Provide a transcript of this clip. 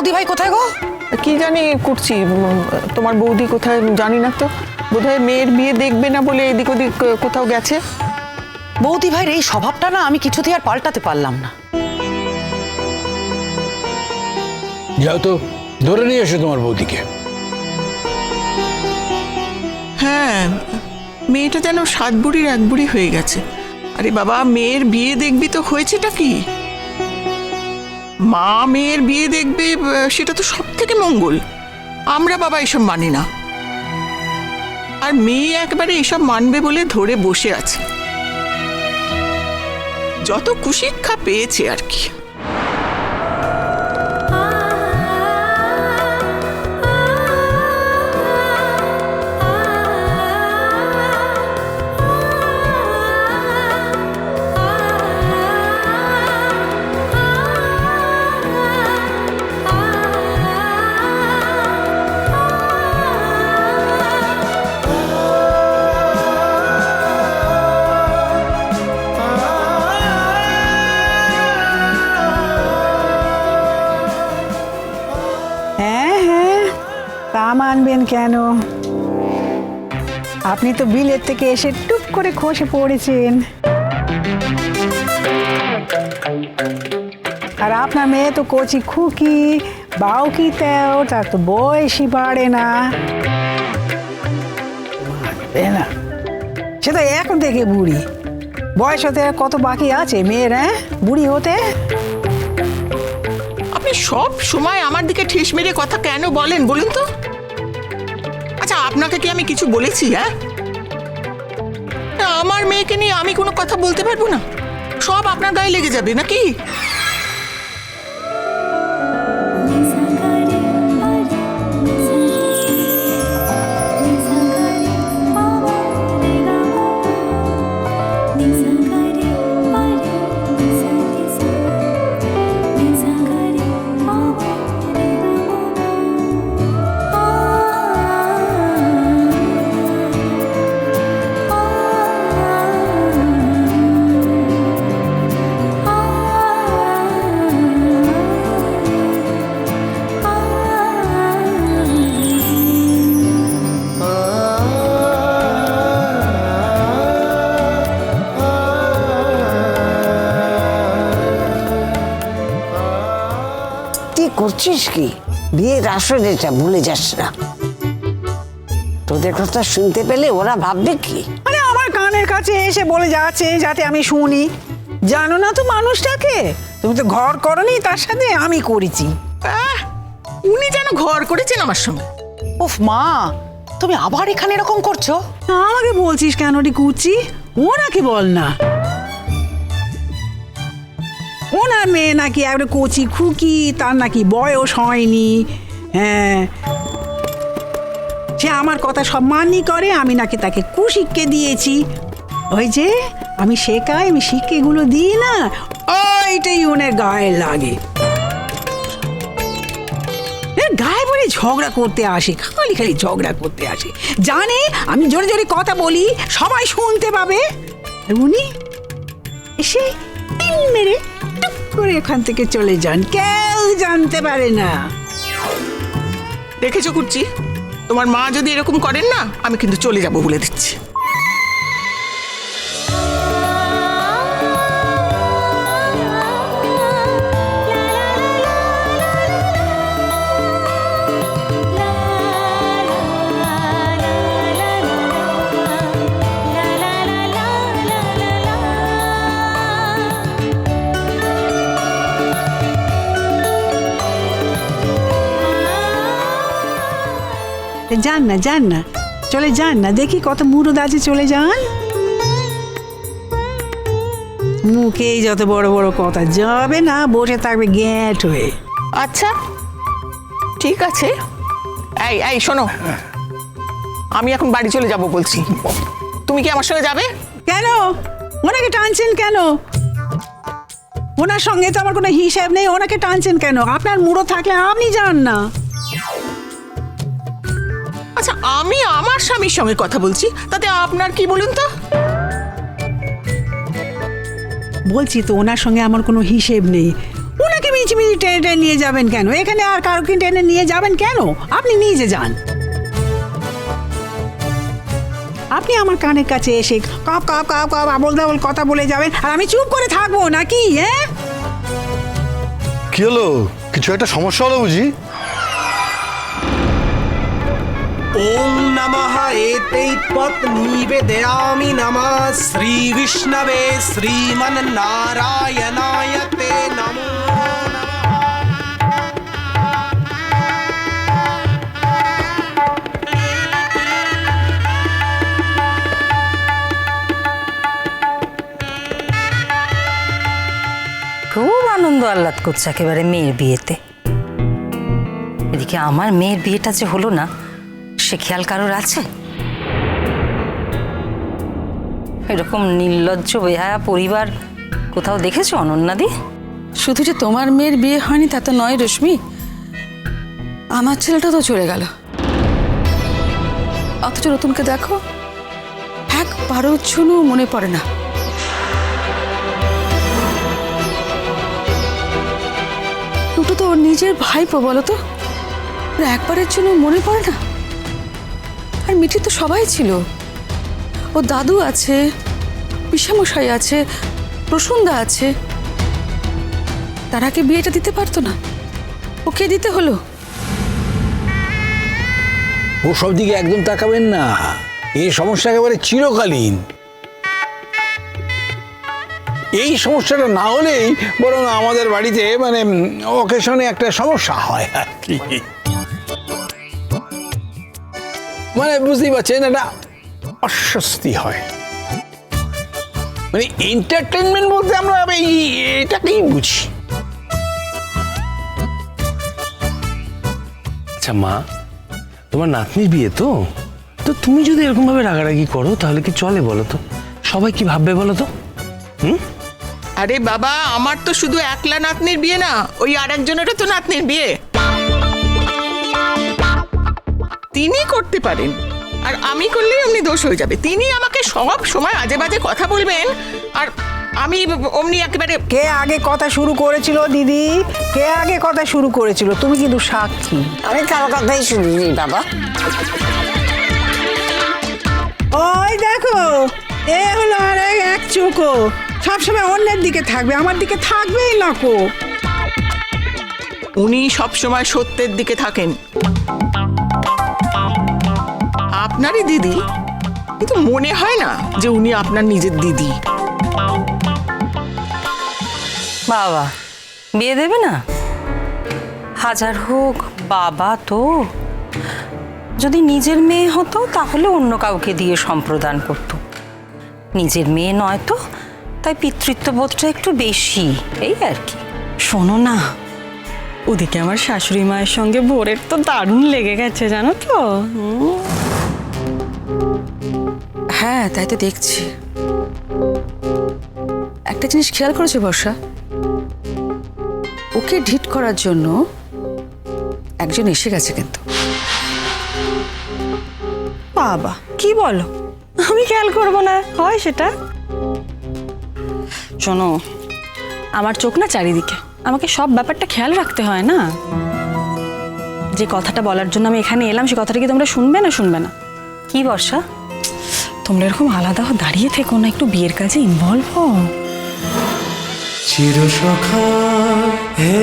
বৌদি ভাই কোথায় গো? কি জানি করছি, তোমার বৌদি কোথায় জানি না তো। বোধহয় মেয়ের বিয়ে দেখবে না বলে এদিক ওদিক কোথাও গেছে। বৌদি ভাইয়ের এই স্বভাবটা না আমি কিছুতেই আর পাল্টাতে পারলাম না। যাও তো ধরে নিয়ে এসো তোমার বৌদিকে। হ্যাঁ, মেয়েটা যেন 7 বুড়ির 1 বুড়ি হয়ে গেছে। আরে বাবা, মেয়ের বিয়ে দেখবি তো হয়েছেটা কি? মা মেয়ের বিয়ে দেখবে, সেটা তো সব থেকে মঙ্গল। আমরা বাবা এসব মানি না, আর মেয়ে একবারে এসব মানবে বলে ধরে বসে আছে। যত কুশিক্ষা পেয়েছে আর কি। হ্যাঁ হ্যাঁ, তা মানবেন কেন? আপনি তো বিলেত থেকে এসে টুপ করে খসে পড়েছেন। আর আপনার মেয়ে তো কচি খুকি, বাউকিতেও তার তো বয়সই বাড়ে না। মানবে না, সে তো এখন থেকে বুড়ি। বয়স হতে আর কত বাকি আছে মেয়ের, হ্যাঁ, বুড়ি হতে? আপনি সব সময় আমার দিকে ঠেস মেরে কথা কেন বলেন বলুন তো? আচ্ছা, আপনাকে কি আমি কিছু বলেছি? হ্যাঁ, আমার মেয়েকে নিয়ে আমি কোনো কথা বলতে পারবো না? সব আপনার গায়ে লেগে যাবে নাকি? করছিস কি? বিয়ের আসর এটা, ভুলে যাস না। তোদের কথা শুনতে পেলে ওরা ভাববে কি? মানে আমার কানের কাছে এসে বলে যাচ্ছে যাতে আমি শুনি। জানো না তো মানুষটাকে? তুমি তো ঘর করনি তার সাথে, আমি করেছি। উনি যেন ঘর করেছেন আমার সঙ্গে। উফ মা, তুমি আবার এখানে এরকম করছো? আমাকে বলছিস কেন রে কুচি? ওনাকে বল না। ওনার মেয়ে নাকি একটা কচি খুকি, তার নাকি বয়স হয়নি। হ্যাঁ, সে আমার কথা সব মানই করে। আমি নাকি তাকে কুশিক্ষে দিয়েছি। ওই যে আমি শেখাই, আমি শিক্ষেগুলো দিই না, ওইটাই ওনার গায়ে লাগে। গায়ে বলে ঝগড়া করতে আসে, খালি খালি ঝগড়া করতে আসে। জানে আমি জোরে জোরে কথা বলি, সবাই শুনতে পাবে। আর উনি এসে টিন মেরে টুক করে এখান থেকে চলে যান, কেউ জানতে পারে না। দেখেছো কুচি, তোমার মা যদি এরকম করেন না, আমি কিন্তু চলে যাব বলে দিচ্ছি। যান না, যান না, চলে যান না। দেখি কত মুরদ আছে, চলে যান। মুখেই যত বড় বড় কথা, যাবে না, বসে থাকবে গ্যাট হয়ে। আচ্ছা ঠিক আছে। এই এই শোনো, আমি এখন বাড়ি চলে যাব বলছি। তুমি কি আমার সঙ্গে যাবে? কেন ওনাকে টানছেন কেন? ওনার সঙ্গে তো আমার কোনো হিসাব নেই, ওনাকে টানছেন কেন? আপনার মুড়ো থাকলে আপনি যান না। আচ্ছা, আমি আমার স্বামীর সঙ্গে কথা বলছি, তাতে আপনার কি বলুন তো? বলছি তো ওনার সঙ্গে আমার কোনো হিসেব নেই, ওনাকে আমি মিছিমিছি টেনে টেনে নিয়ে যাবেন কেন? এখানে আর কাউকে টেনে নিয়ে যাবেন কেন? আপনি নিজে যান। আপনি আমার কানের কাছে এসে কাপ কাপ কাপ কাপ আবল দাবল কথা বলে যাবেন আর আমি চুপ করে থাকবো নাকি? হ্যাঁ, কি হলো? কিছু একটা সমস্যা হলো বুঝি? ওম নমঃ এতৈ পত্নীবেদয়ামি নমঃ শ্রী বিষ্ণবে শ্রীমন্নারায়ণায় তে নমো খুব আনন্দ আহ্লাদ করছে একেবারে মেয়ের বিয়েতে। এদিকে আমার মেয়ের বিয়েটা যে হলো না, সে খেয়াল কারোর আছে? এরকম নির্লজ্জ বেহায়া পরিবার কোথাও দেখেছো অনন্যাদি? শুধু যে তোমার মেয়ের বিয়ে হয়নি তা তো নয় রশ্মি, আমার ছেলেটা তো চলে গেল, অথচ রতনকে দেখো একবারও জন্য মনে পড়ে না। দুটো তো ওর নিজের ভাইপো, বলো তো, একবারের জন্য মনে পড়ে না। আর মিঠি তো সবাই ছিল, ও দাদু আছে, পিসামশাই আছে, প্রসন্দা আছে, তার আগে বিয়েটা দিতে পারতো না, ওকে দিতে হলো। ও সব দিকে একদম তাকাবেন না, এই সমস্যা একেবারে চিরকালীন। এই সমস্যাটা না হলেই বরং আমাদের বাড়িতে মানে অকেশনে একটা সমস্যা হয় আর কি। মানে বুঝতেই পারছেন, একটা অস্বস্তি হয়। মানে এন্টারটেনমেন্ট বলতে আমরা এটাকেই বুঝি। আচ্ছা মা, তোমার নাতনির বিয়ে তো তো তুমি যদি এরকম ভাবে রাগারাগি করো তাহলে কি চলে বলো তো? সবাই কি ভাববে বলো তো? আরে বাবা, আমার তো শুধু একলা নাতনির বিয়ে না, ওই আরেকজনেরও তো নাতনির বিয়ে। তিনি করতে পারেন, আর আমি করলেই অমনি দোষ হয়ে যাবে। তিনি আমাকে সব সময় আজে বাজে কথা বলবেন, আর আমি অমনি একেবারে। কে আগে কথা শুরু করেছিল দিদি? কে আগে কথা শুরু করেছিল? তুমি কিন্তু সাক্ষী। আমি কারো কথাই শুনিনি বাবা। ওই দেখো, এ হলো আর এক চোখো, সবসময় অন্যের দিকে থাকবে, আমার দিকে থাকবেই না কো। উনি সবসময় সত্যের দিকে থাকেন। আপনারই দিদি, কিন্তু মনে হয় না যে উনি আপনার নিজের দিদি। বাবা বিয়ে দেবে না? হাজার হোক বাবা তো। যদি নিজের মেয়ে হতো তাহলে অন্য কাউকে দিয়ে সম্প্রদান করত। নিজের মেয়ে নয় তো, তাই পিতৃত্ববোধটা একটু বেশি, এই আর কি। শোনো না, ওদিকে আমার শাশুড়ি মায়ের সঙ্গে ভোরের তো দারুণ লেগে গেছে জানো তো। হ্যাঁ তাই তো দেখছি। একটা জিনিস খেয়াল করেছো বর্ষা, ওকে ঢিট করার জন্য একজন এসে গেছে কিন্তু। বাবা কি বলো? আমি খেয়াল করবো না হয় সেটা? শোনো, আমার চোখ না চারিদিকে, আমাকে সব ব্যাপারটা খেয়াল রাখতে হয় না। যে কথাটা বলার জন্য আমি এখানে এলাম, সে কথাটা কি তোমরা শুনবে না শুনবে না? কি বর্ষা, তোমরা এরকম আলাদা দাঁড়িয়ে থেকো না, একটু বিয়ের কাজে ইনভলভ হও। চিরসখা হে